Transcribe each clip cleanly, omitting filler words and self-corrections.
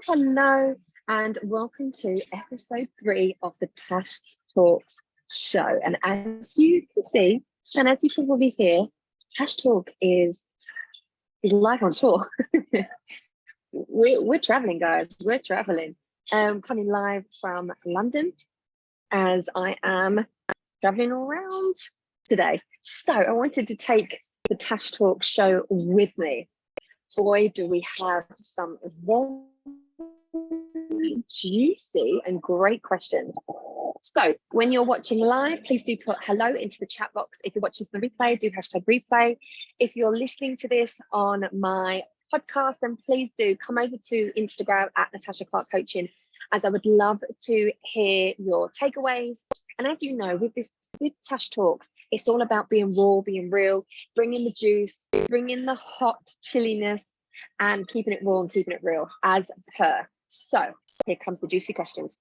Hello, and welcome to episode 3 of the Tash Talks show. And as you can see, and as you can probably hear, Tash Talk is live on tour. we're traveling, guys. We're traveling. Coming live from London, as I am traveling all around today. So I wanted to take the Tash Talk show with me. Boy, do we have some very juicy and great questions. So when you're watching live, please do put hello into the chat box. If you're watching this on the replay, do hashtag replay. If you're listening to this on my podcast, then please do come over to Instagram at Natasha Clark Coaching, as I would love to hear your takeaways. And as you know, with Tash Talks, it's all about being raw, being real, bringing the juice, bringing the hot chilliness, and keeping it raw and keeping it real as per. So here comes the juicy questions.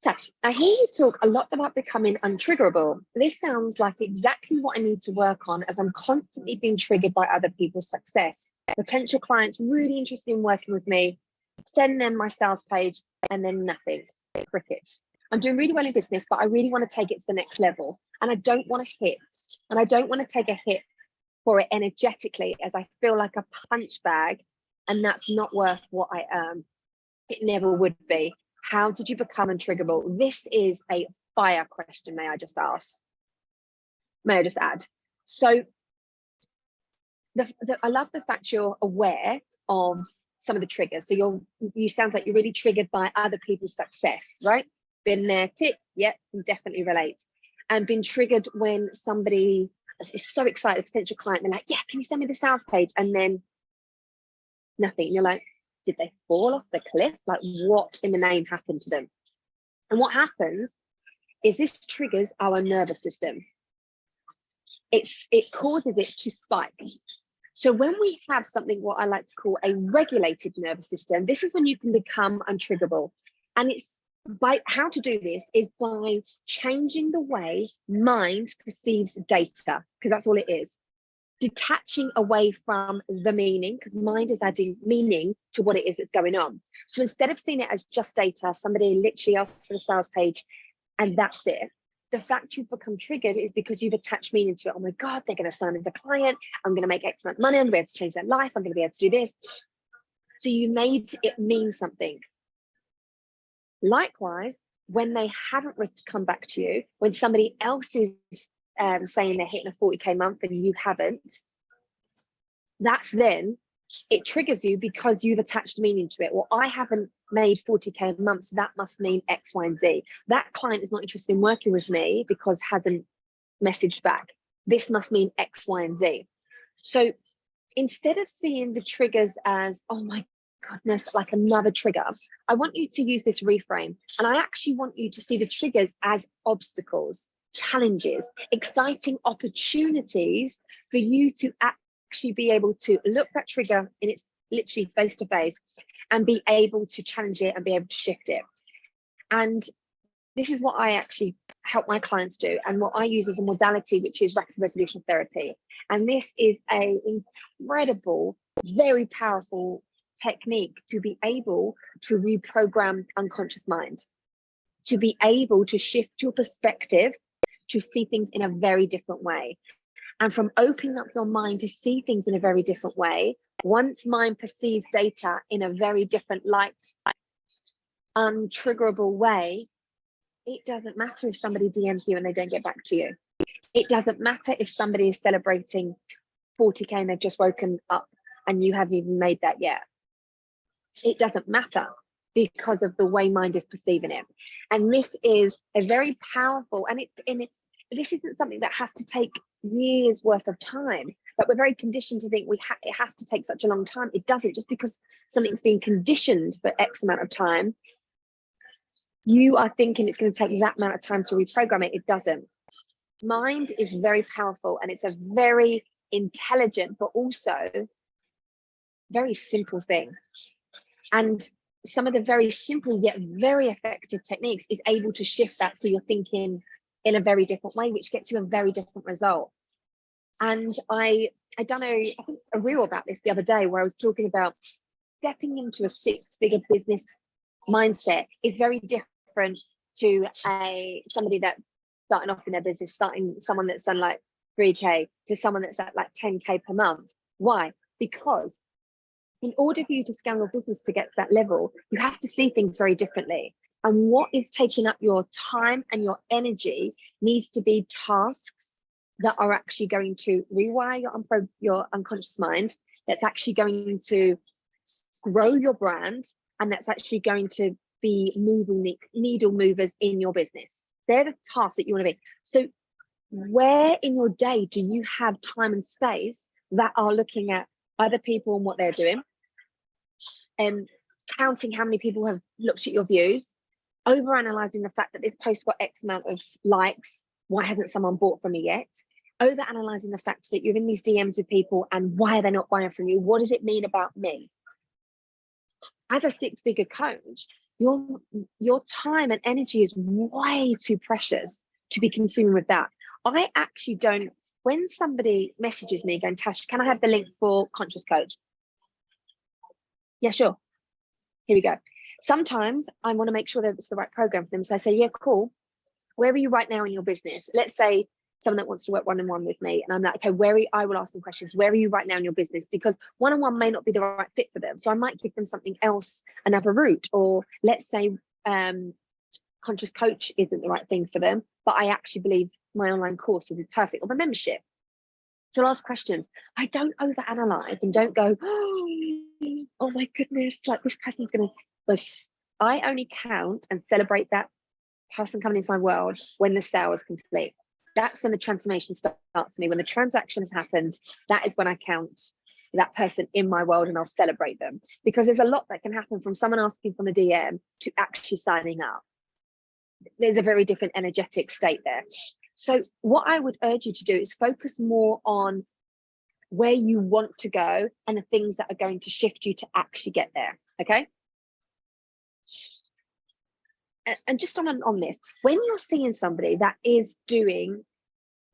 Tash, I hear you talk a lot about becoming untriggerable. This sounds like exactly what I need to work on, as I'm constantly being triggered by other people's success. Potential clients really interested in working with me, send them my sales page, and then nothing. Crickets. I'm doing really well in business, but I really want to take it to the next level. And I don't want to hit, and I don't want to take a hit for it energetically, as I feel like a punch bag, and that's not worth what I earn. It never would be. How did you become untriggerable? This is a fire question, may I just ask? May I just add? So I love the fact you're aware of some of the triggers. So you sound like you're really triggered by other people's success, right? Been there, tick, yeah, can definitely relate. And been triggered when somebody is so excited, a potential client, they're like, yeah, can you send me the sales page? And then nothing. And you're like, did they fall off the cliff? Like, what in the name happened to them? And what happens is this triggers our nervous system. It causes it to spike. So when we have something, what I like to call a regulated nervous system, this is when you can become untriggerable. And it's by how to do this is by changing the way mind perceives data, because that's all it is. Detaching away from the meaning, because mind is adding meaning to what it is that's going on. So instead of seeing it as just data, somebody literally asks for the sales page and that's it. The fact you've become triggered is because you've attached meaning to it. Oh my God, they're going to sign as a client. I'm going to make X amount of money. I'm going to be able to change their life. I'm going to be able to do this. So you made it mean something. Likewise, when they haven't come back to you, when somebody else is saying they're hitting a 40K month and you haven't, that's then it triggers you because you've attached meaning to it. Well, I haven't made 40K a month, so that must mean X, Y, and Z. That client is not interested in working with me because hasn't messaged back. This must mean X, Y, and Z. So instead of seeing the triggers as, oh my goodness, like another trigger, I want you to use this reframe. And I actually want you to see the triggers as obstacles, challenges, exciting opportunities for you to actually be able to look that trigger in its literally face to face and be able to challenge it and be able to shift it. And this is what I actually help my clients do, and what I use as a modality, which is rapid resolution therapy. And this is an incredible, very powerful technique to be able to reprogram unconscious mind, to be able to shift your perspective, to see things in a very different way. And from opening up your mind to see things in a very different way, once mind perceives data in a very different light, untriggerable way, it doesn't matter if somebody DMs you and they don't get back to you. It doesn't matter if somebody is celebrating 40K and they've just woken up and you haven't even made that yet. It doesn't matter, because of the way mind is perceiving it. And this is a very powerful, and this isn't something that has to take years worth of time, but we're very conditioned to think it has to take such a long time. It doesn't. Just because something's been conditioned for X amount of time, you are thinking it's going to take that amount of time to reprogram it. It doesn't. Mind is very powerful, and it's a very intelligent, but also very simple thing. And some of the very simple yet very effective techniques is able to shift that, so you're thinking in a very different way, which gets you a very different result. And I done I think a reel about this the other day, where I was talking about stepping into a six-figure business mindset is very different to somebody that's starting off in their business, someone that's done like 3K to someone that's at like 10K per month. Why? Because in order for you to scale your business to get to that level, you have to see things very differently. And what is taking up your time and your energy needs to be tasks that are actually going to rewire your unconscious mind, that's actually going to grow your brand, and that's actually going to be needle movers in your business. They're the tasks that you want to be. So where in your day do you have time and space that are looking at other people and what they're doing, and counting how many people have looked at your views, over analyzing the fact that this post got X amount of likes, why hasn't someone bought from me yet? Over analyzing the fact that you're in these DMs with people and why are they not buying from you? What does it mean about me? As a six-figure coach, your time and energy is way too precious to be consuming with that. I actually don't, when somebody messages me going, Tash, can I have the link for Conscious Coach? Yeah, sure. Here we go. Sometimes I want to make sure that it's the right program for them. So I say, yeah, cool. Where are you right now in your business? Let's say someone that wants to work one-on-one with me, and I'm like, okay, I will ask them questions. Where are you right now in your business? Because one-on-one may not be the right fit for them. So I might give them something else, another route. Or let's say Conscious Coach isn't the right thing for them, but I actually believe my online course will be perfect, or the membership. So I'll ask questions. I don't overanalyze and don't go, oh my goodness, like this person's going to, I only count and celebrate that person coming into my world when the sale is complete. That's when the transformation starts for me. When the transaction has happened, that is when I count that person in my world, and I'll celebrate them, because there's a lot that can happen from someone asking from a DM to actually signing up. There's a very different energetic state there. So what I would urge you to do is focus more on where you want to go and the things that are going to shift you to actually get there. Okay. And just on this, when you're seeing somebody that is doing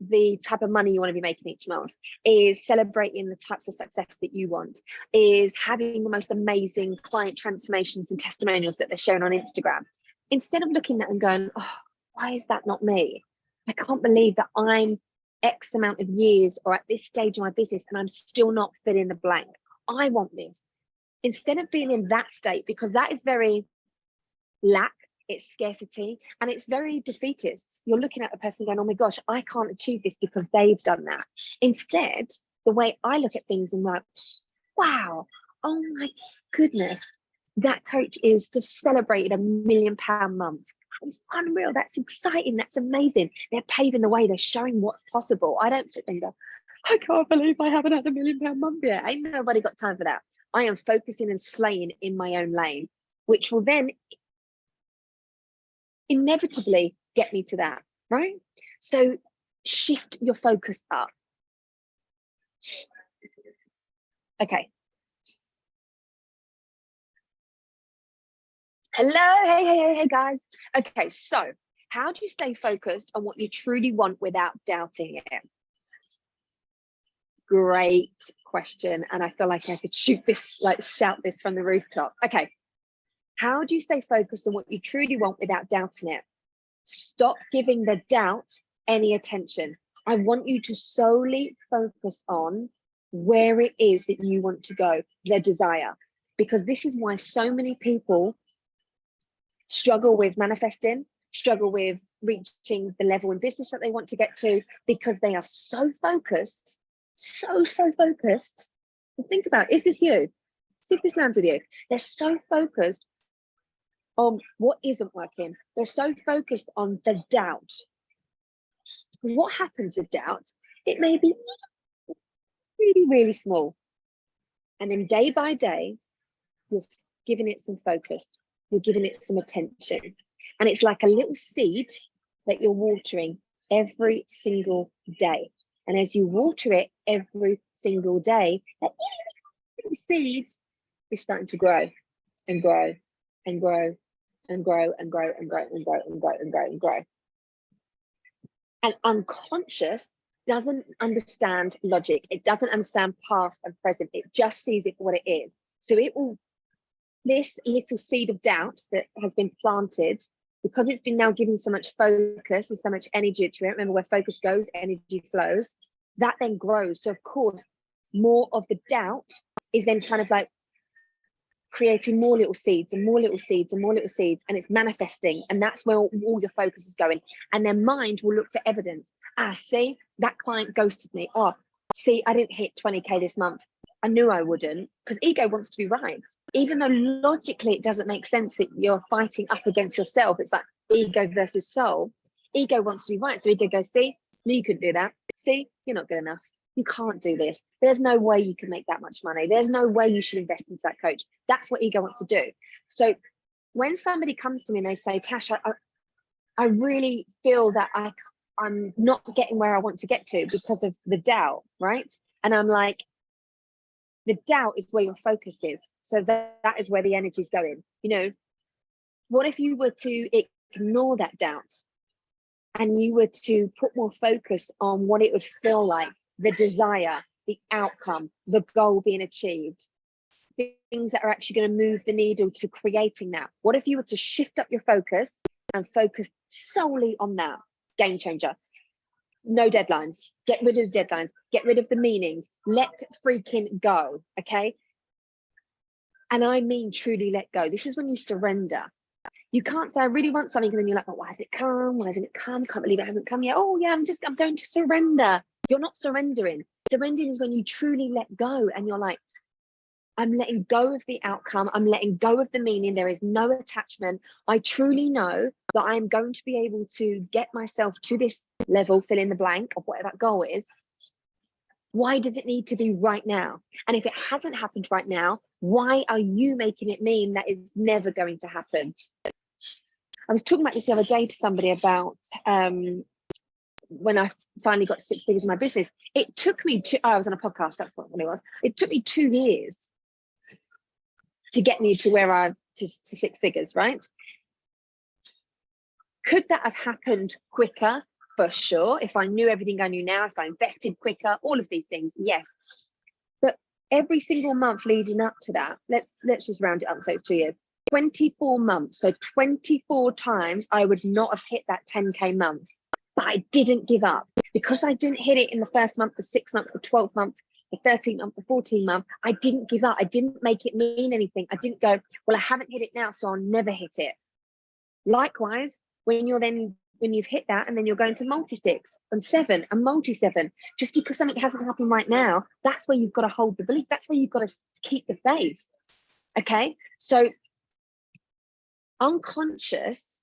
the type of money you want to be making each month, is celebrating the types of success that you want, is having the most amazing client transformations and testimonials that they're showing on Instagram, instead of looking at and going, oh, why is that not me? I can't believe that I'm X amount of years or at this stage of my business and I'm still not filling the blank. I want this. Instead of being in that state, because that is very lack, it's scarcity, and it's very defeatist. You're looking at the person going, oh my gosh, I can't achieve this because they've done that. Instead, the way I look at things and like, wow, oh my goodness, that coach is just celebrated £1 million month. It's unreal. That's exciting. That's amazing. They're paving the way. They're showing what's possible. I don't sit there and go, I can't believe I haven't had £1 million month yet. Ain't nobody got time for that. I am focusing and slaying in my own lane, which will then inevitably get me to that, right? So shift your focus up. Okay. Hello, hey guys. Okay, so how do you stay focused on what you truly want without doubting it? Great question. And I feel like I could shout this from the rooftop. Okay. How do you stay focused on what you truly want without doubting it? Stop giving the doubt any attention. I want you to solely focus on where it is that you want to go, the desire, because this is why so many people struggle with manifesting, struggle with reaching the level in business that they want to get to, because they are so focused, so focused. Well, think about, is this you? See if this lands with you. They're so focused on what isn't working. They're so focused on the doubt. Because what happens with doubt, it may be really small. And then day by day, you're giving it some focus. You're giving it some attention. And it's like a little seed that you're watering every single day. And as you water it every single day, that little seed is starting to grow and grow and grow and grow and grow and grow and grow and grow and grow and grow. And unconscious doesn't understand logic. It doesn't understand past and present. It just sees it for what it is. So it will this little seed of doubt that has been planted, because it's been now given so much focus and so much energy to it, remember where focus goes, energy flows, that then grows. So of course, more of the doubt is then kind of like creating more little seeds and more little seeds and more little seeds, and it's manifesting, and that's where all your focus is going. And their mind will look for evidence. See, that client ghosted me. Oh, see, I didn't hit 20k this month. I knew I wouldn't, because ego wants to be right, even though logically it doesn't make sense that you're fighting up against yourself. It's like ego versus soul. Ego wants to be right, so ego goes, see, no, you couldn't do that. See, you're not good enough. You can't do this. There's no way you can make that much money. There's no way you should invest into that coach. That's what ego wants to do. So when somebody comes to me and they say, Tash, I really feel that I'm not getting where I want to get to because of the doubt, right? And I'm like, the doubt is where your focus is. So that is where the energy is going. You know, what if you were to ignore that doubt and you were to put more focus on what it would feel like, the desire, the outcome, the goal being achieved, things that are actually going to move the needle to creating that? What if you were to shift up your focus and focus solely on that? Game changer. No deadlines. Get rid of the deadlines. Get rid of the meanings. Let freaking go. Okay. And I mean truly let go. This is when you surrender. You can't say, I really want something, and then you're like, oh, why hasn't it come? Why hasn't it come? Can't believe it hasn't come yet. Oh yeah, I'm going to surrender. You're not surrendering. Surrendering is when you truly let go, and you're like, I'm letting go of the outcome. I'm letting go of the meaning. There is no attachment. I truly know that I am going to be able to get myself to this level, fill in the blank of whatever that goal is. Why does it need to be right now? And if it hasn't happened right now, why are you making it mean that it's never going to happen? I was talking about this the other day to somebody about when I finally got 6 figures in my business. It took me I was on a podcast, that's what it was. It took me 2 years to get me to where to 6 figures, right? Could that have happened quicker? For sure. If I knew everything I knew now, if I invested quicker, all of these things, yes. But every single month leading up to that, let's just round it up, so it's 2 years. 24 months, so 24 times I would not have hit that 10k month, but I didn't give up. Because I didn't hit it in the first month, the 6th month, the 12th month, the 13th month, the 14th month, I didn't give up. I didn't make it mean anything. I didn't go, well, I haven't hit it now, so I'll never hit it. Likewise, when you've hit that, and then you're going to multi-6 and 7 and multi-7, just because something hasn't happened right now, that's where you've got to hold the belief. That's where you've got to keep the faith. Okay, so unconscious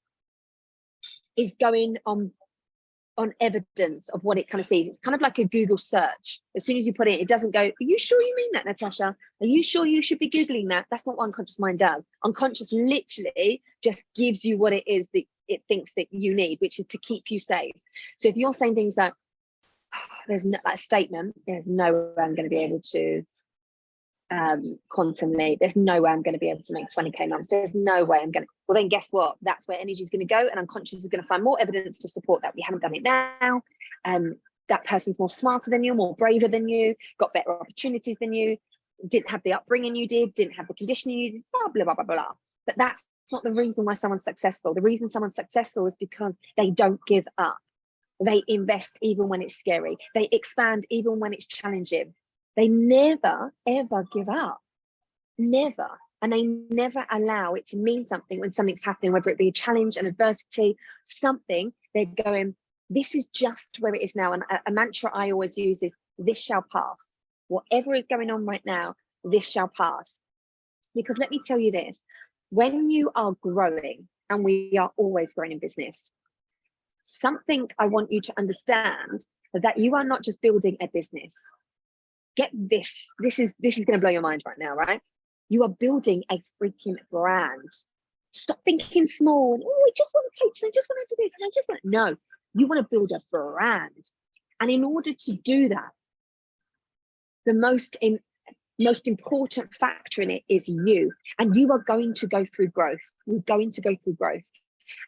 is going on evidence of what it kind of sees. It's kind of like a Google search. As soon as you put it doesn't go, are you sure you mean that, Natasha? Are you sure you should be Googling that? That's not what unconscious mind does. Unconscious literally just gives you what it is that it thinks that you need, which is to keep you safe. So if you're saying things like, oh, there's no, that statement, there's no way I'm going to be able to quantum leap, there's no way I'm going to be able to make 20k months, there's no way I'm going to, well then guess what, that's where energy is going to go, and unconscious is going to find more evidence to support that. We haven't done it now, that person's more smarter than you, more braver than you, got better opportunities than you, didn't have the upbringing you didn't have the conditioning you did, blah blah blah blah blah. But that's not the reason why someone's successful. The reason someone's successful is because they don't give up. They invest even when it's scary. They expand even when it's challenging. They never, ever give up. Never. And they never allow it to mean something when something's happening, whether it be a challenge, an adversity, something. They're going, this is just where it is now. And a mantra I always use is, this shall pass. Whatever is going on right now, this shall pass. Because let me tell you this, when you are growing, and we are always growing in business, something I want you to understand, that you are not just building a business. Get this is going to blow your mind right now, right? You are building a freaking brand. Stop thinking small and, oh, I just want to coach and I just want to do this and I just want, no, you want to build a brand. And in order to do that, the most important factor in it is you. And you are going to go through growth. You're going to go through growth.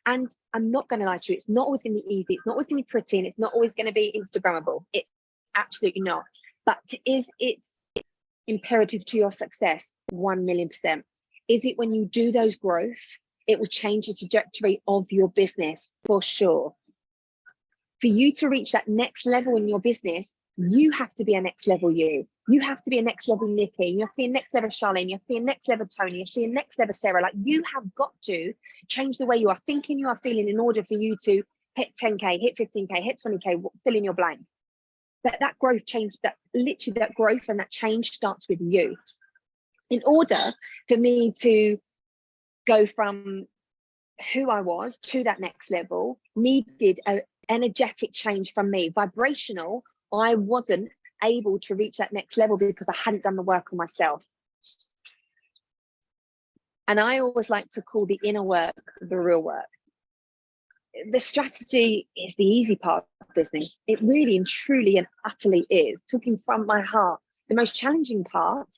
And I'm not going to lie to you, it's not always going to be easy. It's not always going to be pretty, and it's not always going to be Instagrammable. It's absolutely not. But is it imperative to your success? 1,000,000%. Is it when you do those growth, it will change the trajectory of your business for sure. For you to reach that next level in your business, you have to be a next level you. You have to be a next level Nikki. You have to be a next level Charlene. You have to be a next level Tony. You have to be a next level Sarah. Like, you have got to change the way you are thinking, you are feeling, in order for you to hit 10K, hit 15K, hit 20K, fill in your blank. That growth change, that literally that growth and that change starts with you. In order for me to go from who I was to that next level, needed an energetic change from me, vibrational. I wasn't able to reach that next level because I hadn't done the work on myself. And I always like to call the inner work the real work. The strategy is the easy part of business. It really and truly and utterly is. Talking from my heart, the most challenging part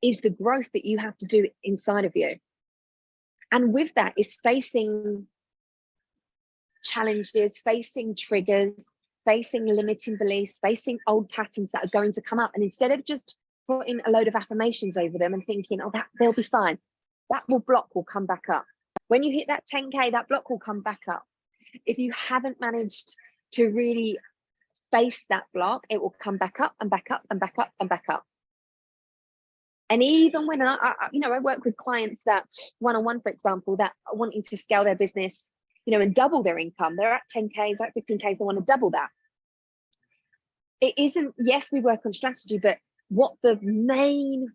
is the growth that you have to do inside of you. And with that is facing challenges, facing triggers, facing limiting beliefs, facing old patterns that are going to come up. And instead of just putting a load of affirmations over them and thinking, oh, they'll be fine, that block will come back up. When you hit that 10K, that block will come back up. If you haven't managed to really face that block, it will come back up and back up and back up and back up. And even when I work with clients that one-on-one, for example, that are wanting to scale their business, and double their income. They're at 10Ks, at 15Ks, they want to double that. It isn't, yes, we work on strategy, but what the main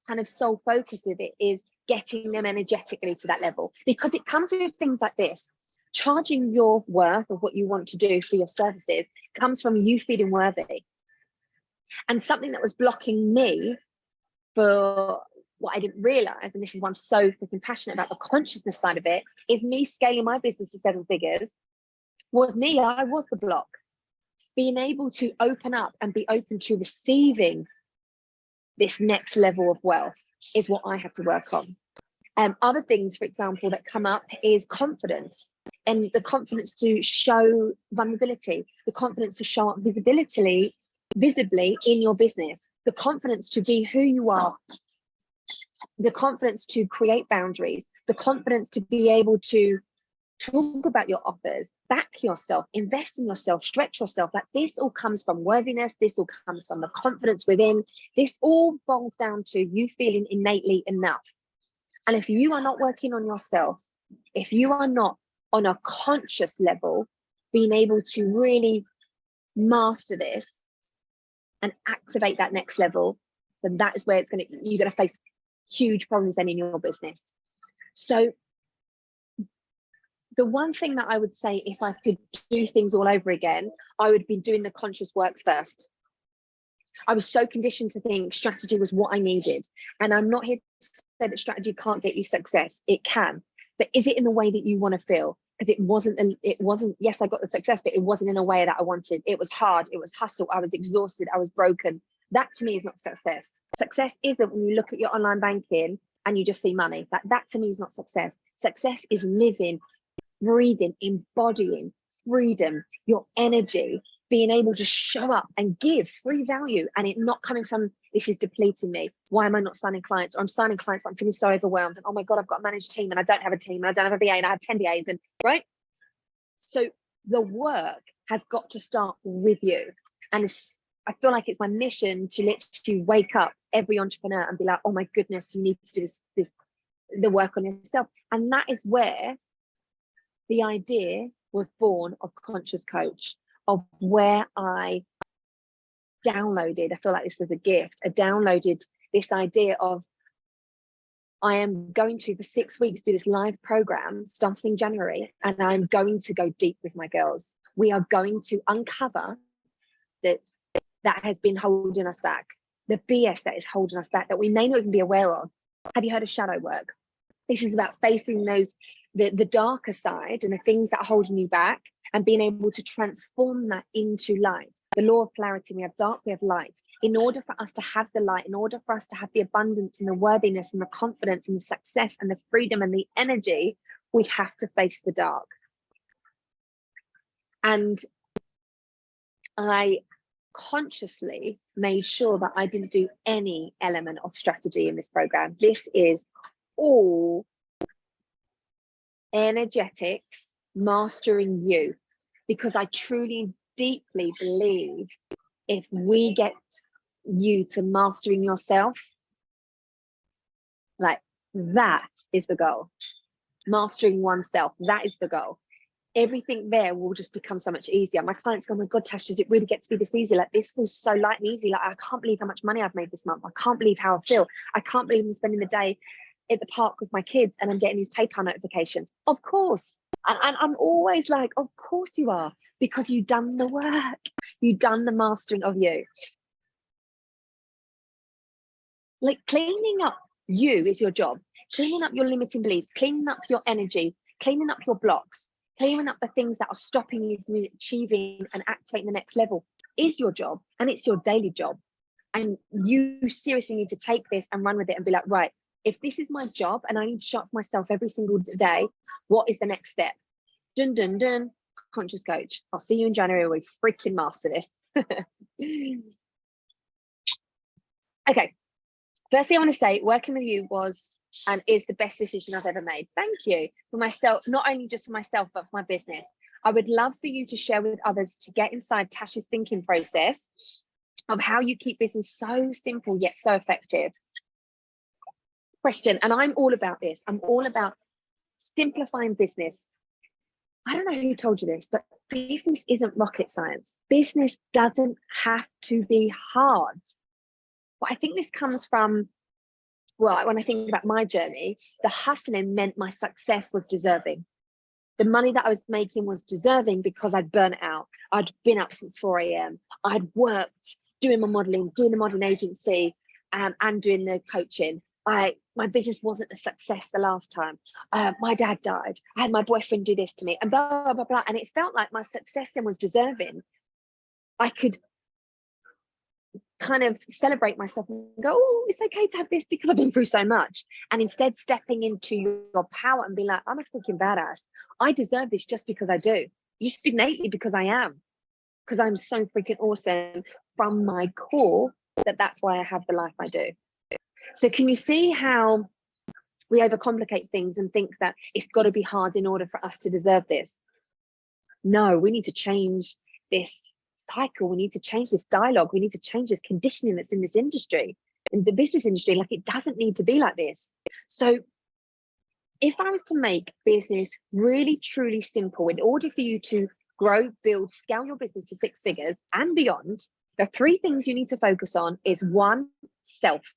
kind of sole focus of it is getting them energetically to that level, because it comes with things like this. Charging your worth of what you want to do for your services comes from you feeling worthy. And something that was blocking me for what I didn't realize, and this is why I'm so freaking passionate about the consciousness side of it, is me scaling my business to 7 figures. I was the block. Being able to open up and be open to receiving this next level of wealth is what I had to work on. Other things, for example, that come up is confidence, and the confidence to show vulnerability, the confidence to show up visibly in your business, the confidence to be who you are, the confidence to create boundaries, the confidence to be able to talk about your offers, back yourself, invest in yourself, stretch yourself. Like, this all comes from worthiness. This all comes from the confidence within. This all boils down to you feeling innately enough. And if you are not working on yourself, if you are not on a conscious level, being able to really master this and activate that next level, then that is where you're going to face huge problems then in your business. So the one thing that I would say, if I could do things all over again, I would be doing the conscious work first. I was so conditioned to think strategy was what I needed. And I'm not here to say that strategy can't get you success. It can. But is it in the way that you want to feel? Because it wasn't, yes, I got the success, but it wasn't in a way that I wanted. It was hard. It was hustle. I was exhausted. I was broken. That to me is not success. Success isn't when you look at your online banking and you just see money. That to me is not success. Success is living, breathing, embodying freedom, your energy, being able to show up and give free value, and it not coming from, this is depleting me. Why am I not signing clients? Or I'm signing clients, but I'm feeling so overwhelmed. And oh my God, I've got a managed team and I don't have a team and I don't have a VA and I have 10 VAs, and right? So the work has got to start with you. And I feel like it's my mission to literally wake up every entrepreneur and be like, oh my goodness, you need to do the work on yourself. And that is where the idea was born of Conscious Coach, of where I downloaded, I feel like this was a gift, I downloaded this idea of, I am going to, for 6 weeks, do this live program starting in January, and I'm going to go deep with my girls. We are going to uncover that has been holding us back, the BS that is holding us back, that we may not even be aware of. Have you heard of shadow work? This is about facing those, the darker side and the things that are holding you back, and being able to transform that into light. The law of polarity, we have dark, we have light. In order for us to have the light, in order for us to have the abundance and the worthiness and the confidence and the success and the freedom and the energy, we have to face the dark. And I consciously made sure that I didn't do any element of strategy in this program. This is all energetics, mastering you, because I truly, deeply believe if we get you to mastering yourself, like that is the goal. Mastering oneself, that is the goal. Everything there will just become so much easier. My clients go, oh my God, Tash, does it really get to be this easy? Like, this feels so light and easy. Like, I can't believe how much money I've made this month. I can't believe how I feel. I can't believe I'm spending the day at the park with my kids and I'm getting these PayPal notifications. Of course. And I'm always like, of course you are, because you've done the work. You've done the mastering of you. Like, cleaning up you is your job. Cleaning up your limiting beliefs, cleaning up your energy, cleaning up your blocks, clearing up the things that are stopping you from achieving and activating the next level is your job, and it's your daily job. And you seriously need to take this and run with it and be like, right, if this is my job and I need to show up for myself every single day, what is the next step? Dun, dun, dun, conscious coach. I'll see you in January when we freaking master this. Okay. Firstly, I want to say working with you was and is the best decision I've ever made. Thank you. For myself, not only just for myself, but for my business. I would love for you to share with others to get inside Tash's thinking process of how you keep business so simple yet so effective. Question, and I'm all about this. I'm all about simplifying business. I don't know who told you this, but business isn't rocket science. Business doesn't have to be hard. But I think this comes from, well, when I think about my journey, the hustling meant my success was deserving. The money that I was making was deserving because I'd burnt out. I'd been up since 4 a.m. I'd worked doing my modeling, doing the modeling agency, and doing the coaching. My business wasn't a success the last time. My dad died. I had my boyfriend do this to me, and blah, blah, blah, blah. And it felt like my success then was deserving. I could kind of celebrate myself and go, oh, it's okay to have this because I've been through so much. And instead stepping into your power and be like, I'm a freaking badass. I deserve this just because I do. Just innately because I am. Because I'm so freaking awesome from my core that's why I have the life I do. So can you see how we overcomplicate things and think that it's got to be hard in order for us to deserve this? No, we need to change this cycle. We need to change this dialogue. We need to change this conditioning that's in this industry, in the business industry. Like, it doesn't need to be like this. So if I was to make business really, truly simple, in order for you to grow, build, scale your business to 6 figures and beyond, the 3 things you need to focus on is 1, self.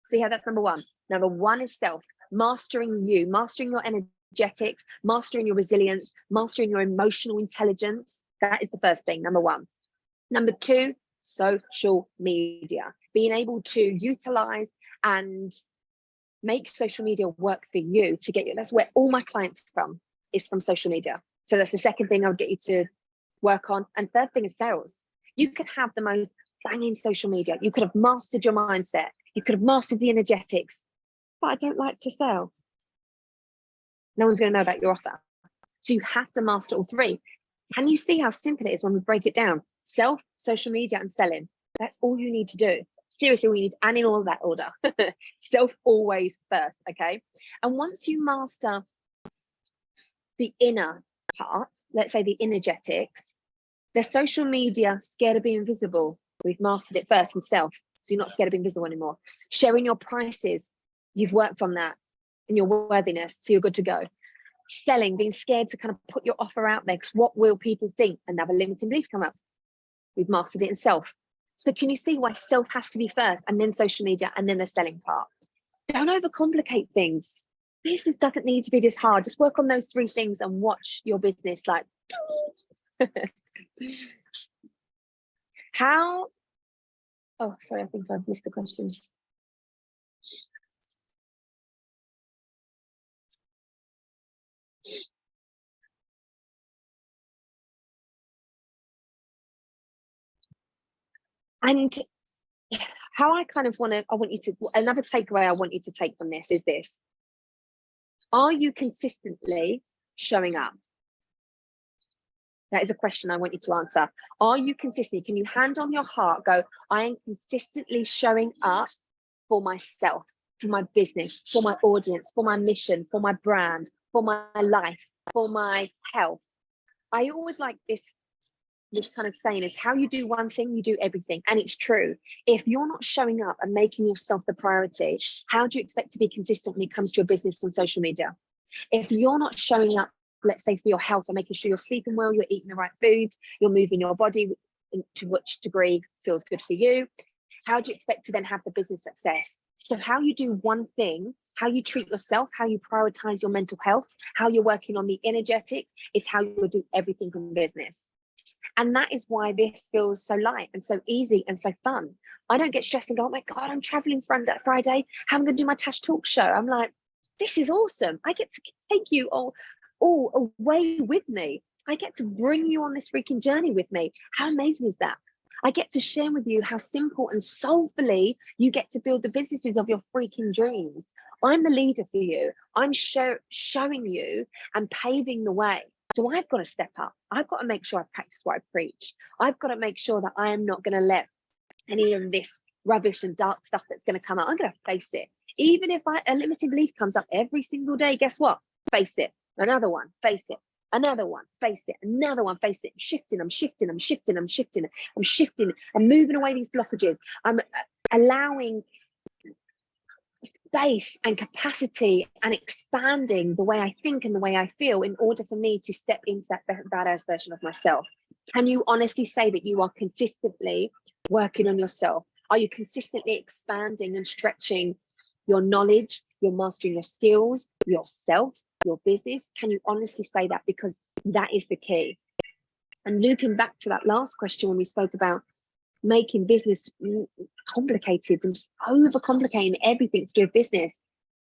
See how that's number 1? Number 1 is self. Mastering you, mastering your energetics, mastering your resilience, mastering your emotional intelligence. That is the first thing, number 1. Number 2, social media. Being able to utilize and make social media work for you to get you. That's where all my clients is from social media. So that's the second thing I would get you to work on. And third thing is sales. You could have the most banging social media. You could have mastered your mindset. You could have mastered the energetics. But I don't like to sell. No one's going to know about your offer. So you have to master all 3. Can you see how simple it is when we break it down? Self, social media, and selling. That's all you need to do. Seriously, we need, and in all of that order. Self always first, okay? And once you master the inner part, let's say the energetics, the social media, scared of being visible. We've mastered it first in self, so you're not scared of being visible anymore. Sharing your prices, you've worked on that, and your worthiness, so you're good to go. Selling, being scared to kind of put your offer out there, because what will people think? Another limiting belief come up. We've mastered it in self. So can you see why self has to be first, and then social media, and then the selling part? Don't overcomplicate things. Business doesn't need to be this hard. Just work on those 3 things and watch your business like how. Oh, sorry, I think I've missed the question. And how I kind of I want you to, another takeaway I want you to take from this is this. Are you consistently showing up? That is a question I want you to answer. Are you consistently, can you hand on your heart go, I am consistently showing up for myself, for my business, for my audience, for my mission, for my brand, for my life, for my health? I always like this kind of saying is, how you do one thing, you do everything. And it's true. If you're not showing up and making yourself the priority, how do you expect to be consistent when it comes to your business on social media? If you're not showing up, let's say for your health and making sure you're sleeping well, you're eating the right foods, you're moving your body to which degree feels good for you, how do you expect to then have the business success? So how you do one thing, how you treat yourself, how you prioritize your mental health, how you're working on the energetics is how you will do everything in business. And that is why this feels so light and so easy and so fun. I don't get stressed and go, oh my God, I'm traveling Friday. How am I going to do my Tash talk show? I'm like, this is awesome. I get to take you all away with me. I get to bring you on this freaking journey with me. How amazing is that? I get to share with you how simple and soulfully you get to build the businesses of your freaking dreams. I'm the leader for you. I'm showing you and paving the way. So I've got to step up. I've got to make sure I practice what I preach. I've got to make sure that I am not going to let any of this rubbish and dark stuff that's going to come out. I'm going to face it. Even if a limited belief comes up every single day, guess what? Face it. Another one, face it. Another one, face it. Another one, face it. I'm shifting. I'm moving away these blockages. I'm allowing space and capacity and expanding the way I think and the way I feel in order for me to step into that badass version of myself. Can you honestly say that you are consistently working on yourself? Are you consistently expanding and stretching your knowledge, you're mastering your skills, yourself, your business? Can you honestly say that? Because that is the key. And looping back to that last question when we spoke about making business complicated and just overcomplicating everything to do with business,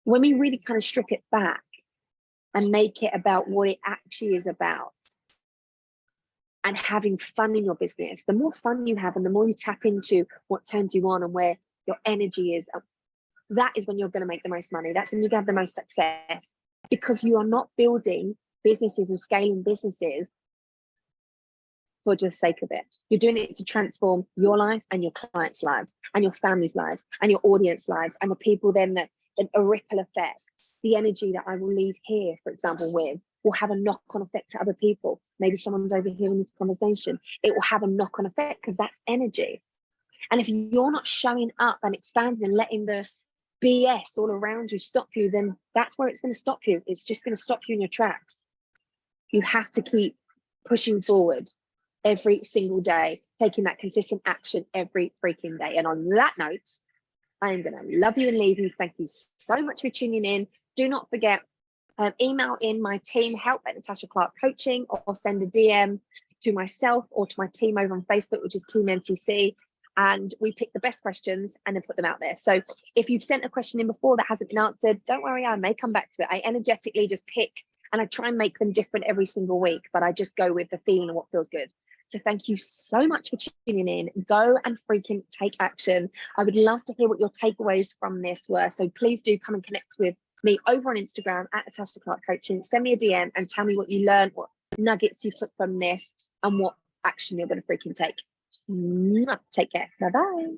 when we really kind of strip it back and make it about what it actually is about and having fun in your business, the more fun you have and the more you tap into what turns you on and where your energy is, that is when you're going to make the most money. That's when you have the most success, because you are not building businesses and scaling businesses for just the sake of it. You're doing it to transform your life and your clients' lives and your family's lives and your audience lives and the people then that a ripple effect. The energy that I will leave here, for example, with will have a knock-on effect to other people. Maybe someone's overhearing this conversation. It will have a knock-on effect because that's energy. And if you're not showing up and expanding and letting the BS all around you stop you, then that's where it's going to stop you. It's just going to stop you in your tracks. You have to keep pushing forward every single day, taking that consistent action every freaking day. And on that note, I am going to love you and leave you. Thank you so much for tuning in. Do not forget, email in my team, help@Natasha Clark Coaching, or send a DM to myself or to my team over on Facebook, which is Team NCC. And we pick the best questions and then put them out there. So if you've sent a question in before that hasn't been answered, don't worry, I may come back to it. I energetically just pick and I try and make them different every single week, but I just go with the feeling of what feels good. So thank you so much for tuning in. Go and freaking take action. I would love to hear what your takeaways from this were. So please do come and connect with me over on Instagram @Natasha Clark Coaching. Send me a DM and tell me what you learned, what nuggets you took from this, and what action you're going to freaking take. Take care. Bye-bye.